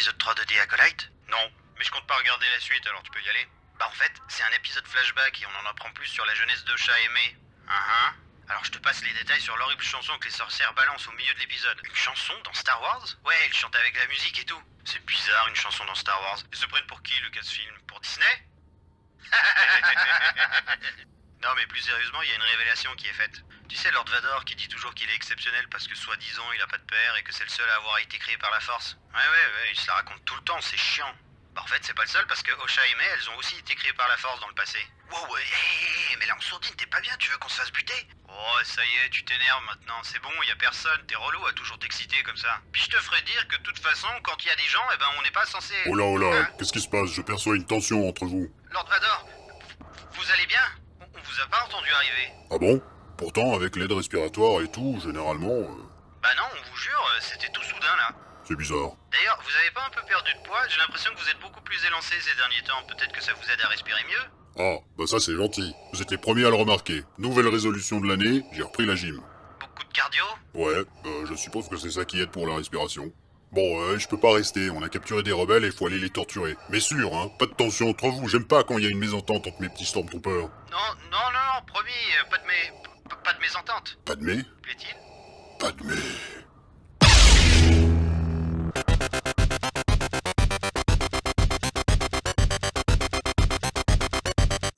l'épisode 3 de The Acolyte? Non, mais je compte pas regarder la suite, alors tu peux y aller. Bah en fait, c'est un épisode flashback et on en apprend plus sur la jeunesse d'Osha et May. Alors je te passe les détails sur l'horrible chanson que les sorcières balancent au milieu de l'épisode. Une chanson dans Star Wars? Ouais, elles chantent avec la musique et tout. C'est bizarre, une chanson dans Star Wars. Ils se prennent pour qui, Lucasfilm? Pour Disney? Non mais plus sérieusement, il y a une révélation qui est faite. Tu sais Lord Vador qui dit toujours qu'il est exceptionnel parce que soi-disant il a pas de père et que c'est le seul à avoir été créé par la Force. Ouais, il se la raconte tout le temps, c'est chiant. Bah en fait c'est pas le seul parce que Osha et May elles ont aussi été créées par la Force dans le passé. Wow, mais là en sourdine t'es pas bien, tu veux qu'on se fasse buter? Oh ça y est, tu t'énerves maintenant, c'est bon, y a personne, t'es relou à toujours t'exciter comme ça. Puis je te ferai dire que de toute façon, quand il y a des gens, eh ben on n'est pas censé... Oh là, Hein? qu'est-ce qui se passe? Je perçois une tension entre vous. Lord Vador, vous allez bien? On vous a pas entendu arriver. Ah bon? Pourtant, avec l'aide respiratoire et tout, généralement... Bah non, on vous jure, c'était tout soudain là. c'est bizarre. D'ailleurs, vous avez pas un peu perdu de poids? J'ai l'impression que vous êtes beaucoup plus élancé ces derniers temps, peut-être que ça vous aide à respirer mieux? Ah, bah ça c'est gentil. Vous êtes les premiers à le remarquer. Nouvelle résolution de l'année, j'ai repris la gym. Beaucoup de cardio? Ouais, je suppose que c'est ça qui aide pour la respiration. Bon, je peux pas rester, on a capturé des rebelles et il faut aller les torturer. Mais sûr, hein, pas de tension entre vous, j'aime pas quand il y a une mésentente entre mes petits Stormtroopers. Non, promis, pas de mésentente. Padmé? Plaît-il? Padmé...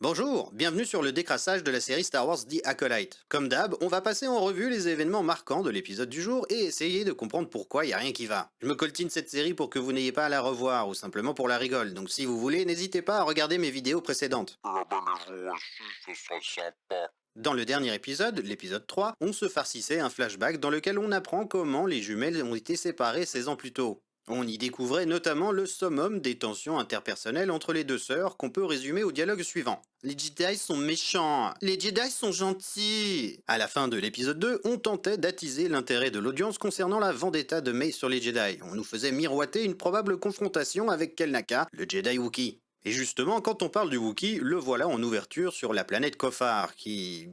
Bonjour, bienvenue sur le décrassage de la série Star Wars The Acolyte. Comme d'hab, on va passer en revue les événements marquants de l'épisode du jour et essayer de comprendre pourquoi y a rien qui va. Je me coltine cette série pour que vous n'ayez pas à la revoir ou simplement pour la rigole, donc si vous voulez, n'hésitez pas à regarder mes vidéos précédentes. Abonnez-vous aussi, ce sera sympa. Dans le dernier épisode, l'épisode 3, on se farcissait un flashback dans lequel on apprend comment les jumelles ont été séparées 16 ans plus tôt. On y découvrait notamment le summum des tensions interpersonnelles entre les deux sœurs qu'on peut résumer au dialogue suivant. Les Jedi sont méchants, les Jedi sont gentils. À la fin de l'épisode 2, on tentait d'attiser l'intérêt de l'audience concernant la vendetta de May sur les Jedi. On nous faisait miroiter une probable confrontation avec Kelnaka, le Jedi Wookiee. Et justement, quand on parle du Wookiee, le voilà en ouverture sur la planète Kofar, qui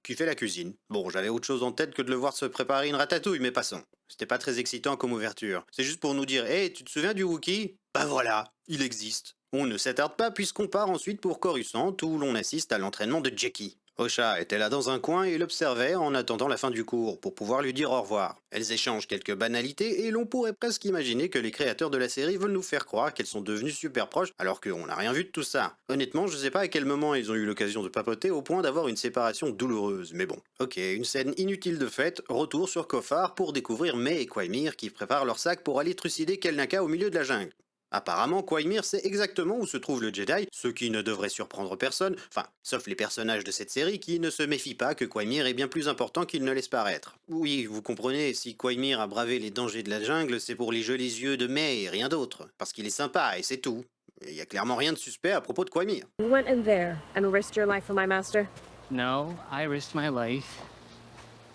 fait la cuisine. Bon, j'avais autre chose en tête que de le voir se préparer une ratatouille, mais passons. C'était pas très excitant comme ouverture. C'est juste pour nous dire, hey, tu te souviens du Wookiee? Bah voilà, il existe. On ne s'attarde pas puisqu'on part ensuite pour Coruscant, où l'on assiste à l'entraînement de Jackie. Osha était là dans un coin et l'observait en attendant la fin du cours pour pouvoir lui dire au revoir. Elles échangent quelques banalités et l'on pourrait presque imaginer que les créateurs de la série veulent nous faire croire qu'elles sont devenues super proches alors qu'on n'a rien vu de tout ça. Honnêtement, je sais pas à quel moment ils ont eu l'occasion de papoter au point d'avoir une séparation douloureuse, mais bon. Ok, une scène inutile de fait, retour sur Kofar pour découvrir May et Quaimir qui préparent leur sac pour aller trucider Kelnaka au milieu de la jungle. Apparemment, Quaimir sait exactement où se trouve le Jedi, ce qui ne devrait surprendre personne, enfin, sauf les personnages de cette série qui ne se méfient pas que Quaimir est bien plus important qu'il ne laisse paraître. Oui, vous comprenez, si Quaimir a bravé les dangers de la jungle, c'est pour les jolis yeux de May et rien d'autre, parce qu'il est sympa et c'est tout. Il y a clairement rien de suspect à propos de Quaimir. You went in there and risked your life for my master? No, I risked my life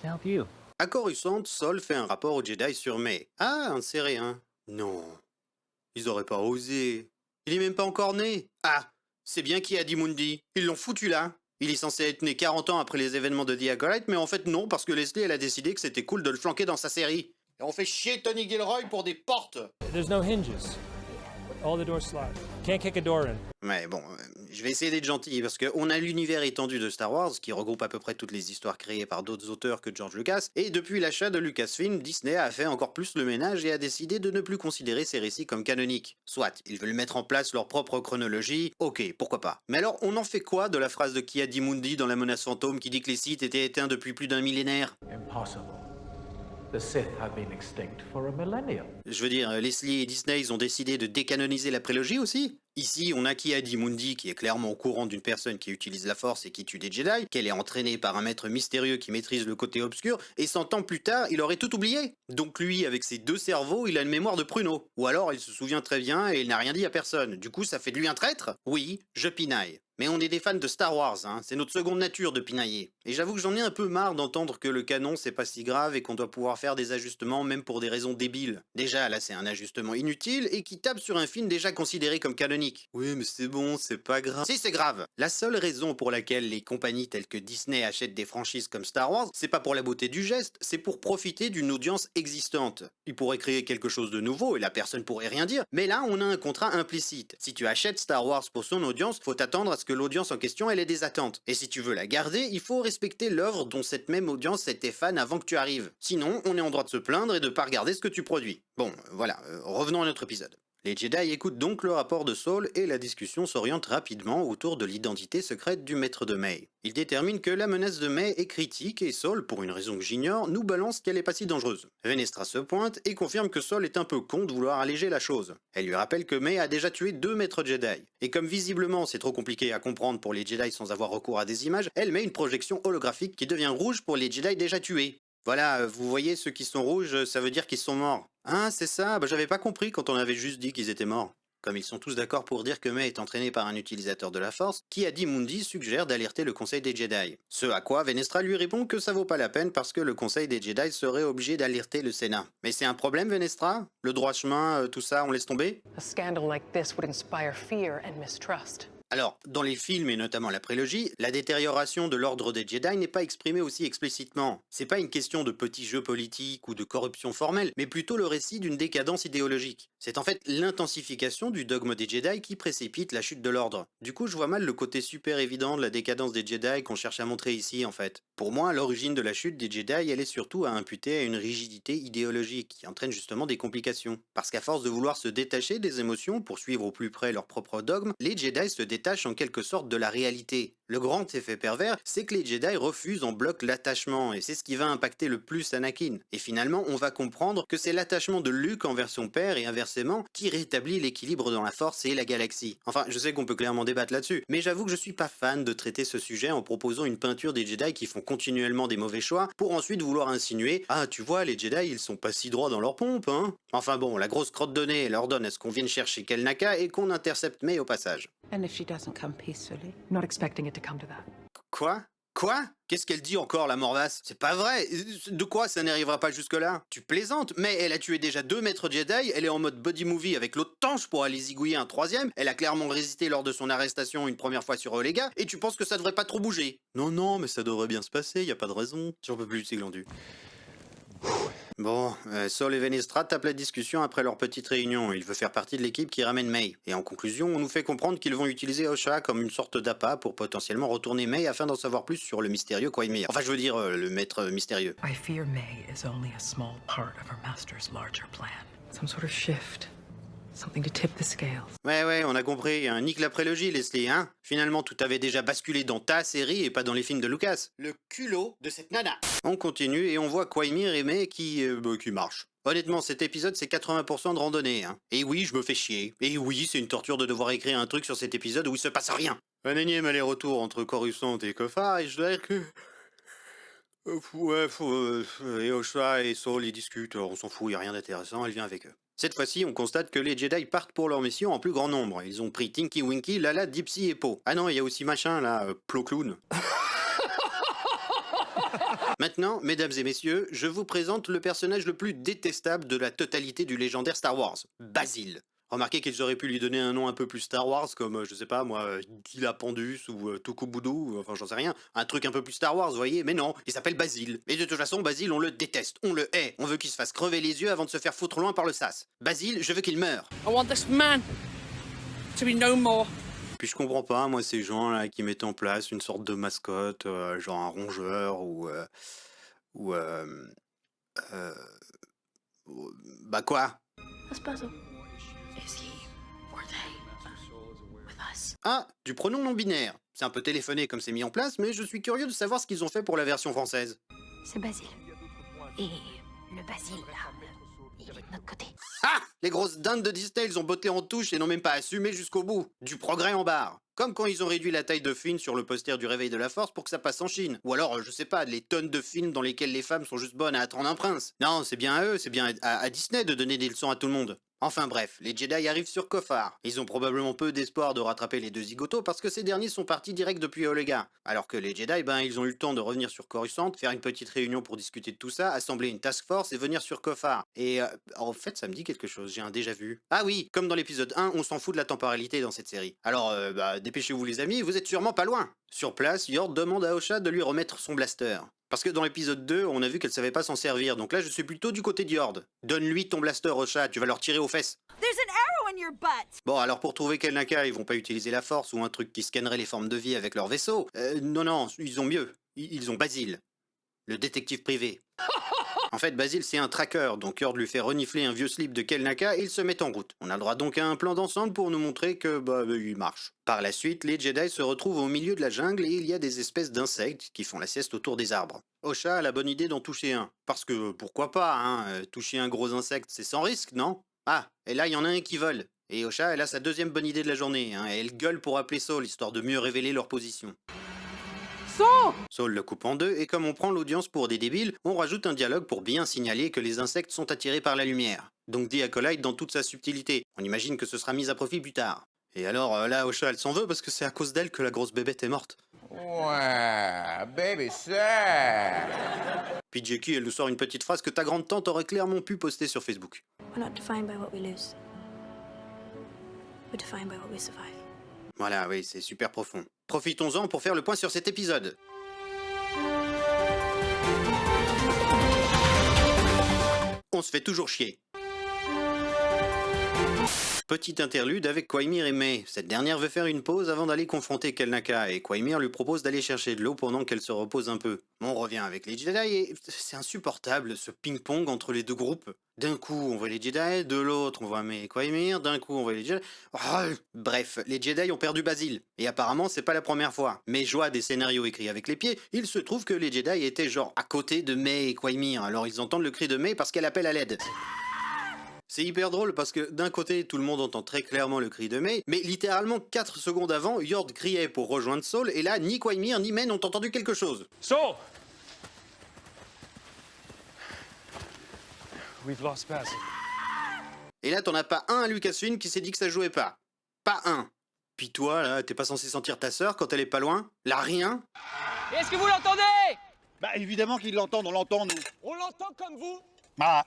to help you. À Coruscant, Sol fait un rapport au Jedi sur May. Ah, un Céréen. Non. Ils auraient pas osé. Il est même pas encore né. Ah, c'est bien qui a dit Mundi. Ils l'ont foutu là. Il est censé être né 40 ans après les événements de The Acolyte, mais en fait non, parce que Leslie elle a décidé que c'était cool de le flanquer dans sa série. Et on fait chier Tony Gilroy pour des portes. There's no hinges. All the doors slide. Can't kick a door in. Mais bon, je vais essayer d'être gentil, parce qu'on a l'univers étendu de Star Wars, qui regroupe à peu près toutes les histoires créées par d'autres auteurs que George Lucas, et depuis l'achat de Lucasfilm, Disney a fait encore plus le ménage et a décidé de ne plus considérer ces récits comme canoniques. Soit, ils veulent mettre en place leur propre chronologie, ok, pourquoi pas. Mais alors, on en fait quoi de la phrase de Ki-Adi Mundi dans La Menace Fantôme qui dit que les Sith étaient éteints depuis plus d'un millénaire? Impossible. The Sith have been extinct for a millennium. Je veux dire, Leslie et Disney, ils ont décidé de décanoniser la prélogie aussi? Ici, on a Ki-Adi Mundi qui est clairement au courant d'une personne qui utilise la Force et qui tue des Jedi, qu'elle est entraînée par un maître mystérieux qui maîtrise le côté obscur, et 100 ans plus tard, il aurait tout oublié. Donc lui, avec ses deux cerveaux, il a une mémoire de pruneau. Ou alors, il se souvient très bien et il n'a rien dit à personne. Du coup, ça fait de lui un traître? Oui, je pinaille. Mais on est des fans de Star Wars, hein, c'est notre seconde nature de pinailler. Et j'avoue que j'en ai un peu marre d'entendre que le canon c'est pas si grave et qu'on doit pouvoir faire des ajustements même pour des raisons débiles. Déjà, là c'est un ajustement inutile et qui tape sur un film déjà considéré comme canonique. panique. Oui, mais c'est bon, c'est pas grave. Si, c'est grave. La seule raison pour laquelle les compagnies telles que Disney achètent des franchises comme Star Wars, c'est pas pour la beauté du geste, c'est pour profiter d'une audience existante. Ils pourraient créer quelque chose de nouveau et la personne pourrait rien dire, mais là, on a un contrat implicite. Si tu achètes Star Wars pour son audience, faut t'attendre à ce que l'audience en question elle ait des attentes. Et si tu veux la garder, il faut respecter l'œuvre dont cette même audience était fan avant que tu arrives. Sinon, on est en droit de se plaindre et de pas regarder ce que tu produis. Bon, voilà, revenons à notre épisode. Les Jedi écoutent donc le rapport de Saul et la discussion s'oriente rapidement autour de l'identité secrète du maître de May. Ils déterminent que la menace de May est critique et Saul, pour une raison que j'ignore, nous balance qu'elle est pas si dangereuse. Venestra se pointe et confirme que Saul est un peu con de vouloir alléger la chose. Elle lui rappelle que May a déjà tué 2 maîtres Jedi. Et comme visiblement c'est trop compliqué à comprendre pour les Jedi sans avoir recours à des images, elle met une projection holographique qui devient rouge pour les Jedi déjà tués. Voilà, vous voyez, ceux qui sont rouges, ça veut dire qu'ils sont morts. Ah, c'est ça, j'avais pas compris quand on avait juste dit qu'ils étaient morts. Comme ils sont tous d'accord pour dire que May est entraînée par un utilisateur de la Force, Ki-Adi-Mundi suggère d'alerter le Conseil des Jedi. Ce à quoi Venestra lui répond que ça vaut pas la peine parce que le Conseil des Jedi serait obligé d'alerter le Sénat. Mais c'est un problème, Venestra? Le droit chemin, tout ça, on laisse tomber? A scandal like this would inspire fear and mistrust. Alors, dans les films et notamment la prélogie, la détérioration de l'ordre des Jedi n'est pas exprimée aussi explicitement. C'est pas une question de petits jeux politiques ou de corruption formelle, mais plutôt le récit d'une décadence idéologique. C'est en fait l'intensification du dogme des Jedi qui précipite la chute de l'ordre. Du coup, je vois mal le côté super évident de la décadence des Jedi qu'on cherche à montrer ici en fait. Pour moi, l'origine de la chute des Jedi, elle est surtout à imputer à une rigidité idéologique qui entraîne justement des complications. Parce qu'à force de vouloir se détacher des émotions pour suivre au plus près leur propre dogme, les Jedi se détachent en quelque sorte de la réalité. Le grand effet pervers, c'est que les Jedi refusent en bloc l'attachement, et c'est ce qui va impacter le plus Anakin. Et finalement, on va comprendre que c'est l'attachement de Luke envers son père, et inversement, qui rétablit l'équilibre dans la Force et la galaxie. Enfin, je sais qu'on peut clairement débattre là-dessus, mais j'avoue que je suis pas fan de traiter ce sujet en proposant une peinture des Jedi qui font continuellement des mauvais choix, pour ensuite vouloir insinuer « Ah, tu vois, les Jedi, ils sont pas si droits dans leur pompe, hein ?» Enfin bon, la grosse crotte de nez leur donne à ce qu'on vienne chercher Kelnaka et qu'on intercepte May au passage. And if she doesn't come peacefully, not expecting it to come to that. Quoi? Quoi? Qu'est-ce qu'elle dit encore, la mordasse? C'est pas vrai! De quoi ça n'arrivera pas jusque-là? Tu plaisantes, mais elle a tué déjà 2 maîtres Jedi, elle est en mode body movie avec l'autre tanche pour aller zigouiller un 3e, elle a clairement résisté lors de son arrestation une première fois sur Olega, et tu penses que ça devrait pas trop bouger? Non, mais ça devrait bien se passer, y a pas de raison. J'en peux plus de ces glandus. Bon, Saul et Venestra tapent la discussion après leur petite réunion. Il veut faire partie de l'équipe qui ramène May. Et en conclusion, on nous fait comprendre qu'ils vont utiliser Osha comme une sorte d'appât pour potentiellement retourner May afin d'en savoir plus sur le mystérieux Quaimir. Enfin, je veux dire, le maître mystérieux. I fear May is only a small part of her master's larger plan. Some sort of shift. Something to tip the scales. Ouais, on a compris. Hein. Nique la prélogie, Leslie, hein? Finalement, tout avait déjà basculé dans ta série et pas dans les films de Lucas. Le culot de cette nana. On continue et on voit Quaimir et May qui marchent. Honnêtement, cet épisode, c'est 80% de randonnée. Hein. Et oui, je me fais chier. Et oui, c'est une torture de devoir écrire un truc sur cet épisode où il se passe rien. Un énième aller-retour entre Coruscant et Kofar, et je dois dire que... et Osha et Saul, ils discutent, on s'en fout, y a rien d'intéressant, elle vient avec eux. Cette fois-ci, on constate que les Jedi partent pour leur mission en plus grand nombre. Ils ont pris Tinky Winky, Lala, Dipsy et Po. Ah non, il y a aussi machin, là, Plo Clown. Maintenant, mesdames et messieurs, je vous présente le personnage le plus détestable de la totalité du légendaire Star Wars, Basil. Remarquez qu'ils auraient pu lui donner un nom un peu plus Star Wars, comme, je sais pas moi, Gilapandus ou Tukubudu, enfin j'en sais rien, un truc un peu plus Star Wars, vous voyez, mais non, il s'appelle Basil. Et de toute façon, Basil, on le déteste, on le hait, on veut qu'il se fasse crever les yeux avant de se faire foutre loin par le sas. Basil, je veux qu'il meure. I want this man to be no more. Puis je comprends pas, moi, ces gens là qui mettent en place une sorte de mascotte, genre un rongeur bah quoi? Ah, du pronom non binaire. C'est un peu téléphoné comme c'est mis en place, mais je suis curieux de savoir ce qu'ils ont fait pour la version française. C'est Basile. Et le Basile, là, il est de notre côté. Ah! Les grosses dindes de Disney, ils ont botté en touche et n'ont même pas assumé jusqu'au bout. Du progrès en barre. Comme quand ils ont réduit la taille de Finn sur le poster du Réveil de la Force pour que ça passe en Chine. Ou alors, je sais pas, les tonnes de films dans lesquels les femmes sont juste bonnes à attendre un prince. Non, c'est bien à eux, c'est bien à Disney de donner des leçons à tout le monde. Enfin bref, les Jedi arrivent sur Koffar. Ils ont probablement peu d'espoir de rattraper les deux zigotos parce que ces derniers sont partis direct depuis Omega. Alors que les Jedi, ils ont eu le temps de revenir sur Coruscant, faire une petite réunion pour discuter de tout ça, assembler une task force et venir sur Koffar. Et en fait, ça me dit quelque chose, j'ai un déjà vu. Ah oui, comme dans l'épisode 1, on s'en fout de la temporalité dans cette série. Alors, dépêchez-vous les amis, vous êtes sûrement pas loin. Sur place, Yord demande à Osha de lui remettre son blaster. Parce que dans l'épisode 2, on a vu qu'elle savait pas s'en servir, donc là je suis plutôt du côté d'Yord. Donne-lui ton blaster, Osha, tu vas leur tirer aux fesses. There's an arrow in your butt! Bon, alors pour trouver Kelnaka, ils vont pas utiliser la force ou un truc qui scannerait les formes de vie avec leur vaisseau. Non, ils ont mieux. Ils ont Basile, le détective privé. En fait, Basile, c'est un tracker, donc Yord lui fait renifler un vieux slip de Kelnaka et ils se mettent en route. On a le droit donc à un plan d'ensemble pour nous montrer que, il marche. Par la suite, les Jedi se retrouvent au milieu de la jungle et il y a des espèces d'insectes qui font la sieste autour des arbres. Osha a la bonne idée d'en toucher un. Parce que, pourquoi pas, hein, toucher un gros insecte, c'est sans risque, non? Ah, et là, il y en a un qui vole. Et Osha, elle a sa deuxième bonne idée de la journée, hein, et elle gueule pour appeler Saul, histoire de mieux révéler leur position. Saul le coupe en deux, et comme on prend l'audience pour des débiles, on rajoute un dialogue pour bien signaler que les insectes sont attirés par la lumière. Donc dit Acolyte dans toute sa subtilité. On imagine que ce sera mis à profit plus tard. Et alors là, Osha, elle s'en veut parce que c'est à cause d'elle que la grosse bébête est morte. Ouais, baby sad. Puis Jackie, elle nous sort une petite phrase que ta grande-tante aurait clairement pu poster sur Facebook. We're not defined by what we lose. We're defined by what we survive. Voilà, oui, c'est super profond. Profitons-en pour faire le point sur cet épisode. On se fait toujours chier. Petite interlude avec Quaimir et May. Cette dernière veut faire une pause avant d'aller confronter Kelnaka et Quaimir lui propose d'aller chercher de l'eau pendant qu'elle se repose un peu. On revient avec les Jedi et c'est insupportable ce ping-pong entre les deux groupes. D'un coup on voit les Jedi, de l'autre on voit May et Quaimir, d'un coup on voit les Jedi... Bref, les Jedi ont perdu Basile. Et apparemment c'est pas la première fois. Mais joie des scénarios écrits avec les pieds, il se trouve que les Jedi étaient genre à côté de May et Quaimir. Alors ils entendent le cri de May parce qu'elle appelle à l'aide. C'est hyper drôle parce que d'un côté, tout le monde entend très clairement le cri de May, mais littéralement 4 secondes avant, Yord criait pour rejoindre Saul, et là, ni Quaimir ni May n'ont entendu quelque chose. Saul! We've lost Basil. Et là, t'en as pas un à Lucasfilm qui s'est dit que ça jouait pas. Pas un. Puis toi, là, t'es pas censé sentir ta sœur quand elle est pas loin? Là, rien? Est-ce que vous l'entendez? Bah évidemment qu'ils l'entendent, on l'entend nous. On l'entend comme vous? Ah.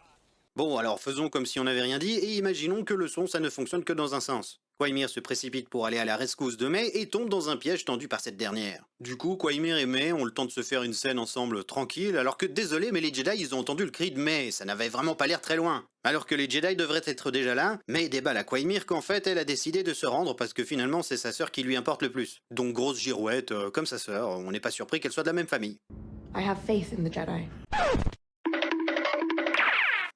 Bon, alors faisons comme si on n'avait rien dit, et imaginons que le son, ça ne fonctionne que dans un sens. Quaimir se précipite pour aller à la rescousse de May et tombe dans un piège tendu par cette dernière. Du coup, Quaimir et May ont le temps de se faire une scène ensemble tranquille, alors que désolé, mais les Jedi, ils ont entendu le cri de May, ça n'avait vraiment pas l'air très loin. Alors que les Jedi devraient être déjà là, May déballe à Quaimir qu'en fait, elle a décidé de se rendre parce que finalement, c'est sa sœur qui lui importe le plus. Donc grosse girouette, comme sa sœur, on n'est pas surpris qu'elle soit de la même famille. I have faith in the Jedi.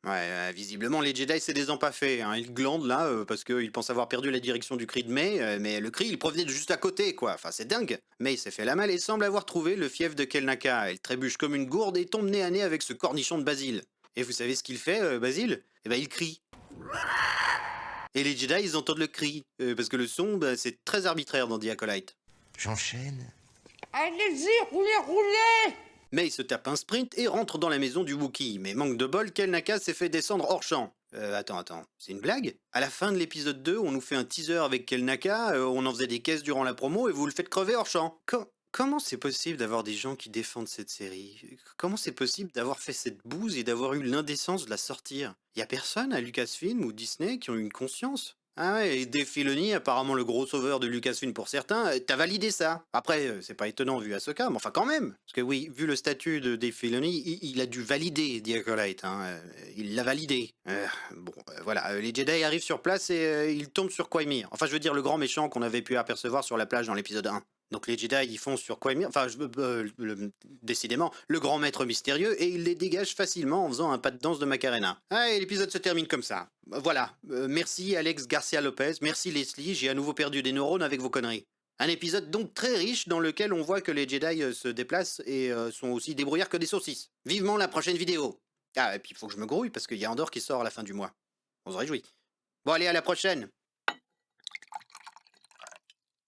Ouais, visiblement les Jedi c'est des empaffés, hein. Ils glandent là parce qu'ils pensent avoir perdu la direction du cri de May, mais le cri il provenait de juste à côté quoi, enfin c'est dingue. May s'est fait la malle et semble avoir trouvé le fief de Kelnaka, elle trébuche comme une gourde et tombe nez à nez avec ce cornichon de Basile. Et vous savez ce qu'il fait, Basile? Eh ben il crie. Et les Jedi ils entendent le cri, parce que le son c'est très arbitraire dans The Acolyte. J'enchaîne. Allez-y, roulez! May se tape un sprint et rentre dans la maison du Wookiee, mais manque de bol, Kelnaka s'est fait descendre hors champ. Attends, c'est une blague? À la fin de l'épisode 2, on nous fait un teaser avec Kelnaka, on en faisait des caisses durant la promo et vous le faites crever hors champ. Comment c'est possible d'avoir des gens qui défendent cette série? Comment c'est possible d'avoir fait cette bouse et d'avoir eu l'indécence de la sortir? Y a personne à Lucasfilm ou Disney qui ont eu une conscience? Ah ouais, et Dave Filoni, apparemment le gros sauveur de Lucasfilm pour certains, t'as validé ça. Après, c'est pas étonnant vu Ahsoka, mais enfin quand même. Parce que oui, vu le statut de Dave Filoni, il a dû valider The Acolyte, hein. Il l'a validé. Voilà, les Jedi arrivent sur place et ils tombent sur Quaimir. Enfin, je veux dire le grand méchant qu'on avait pu apercevoir sur la plage dans l'épisode 1. Donc les Jedi ils foncent sur Quaimir, décidément, le grand maître mystérieux, et ils les dégagent facilement en faisant un pas de danse de Macarena. Ah, et l'épisode se termine comme ça. Voilà, merci Alex Garcia Lopez, merci Leslie, j'ai à nouveau perdu des neurones avec vos conneries. Un épisode donc très riche dans lequel on voit que les Jedi se déplacent et sont aussi débrouillards que des saucisses. Vivement la prochaine vidéo. Ah, et puis il faut que je me grouille parce qu'il y a Andorre qui sort à la fin du mois. On se réjouit. Bon allez, à la prochaine.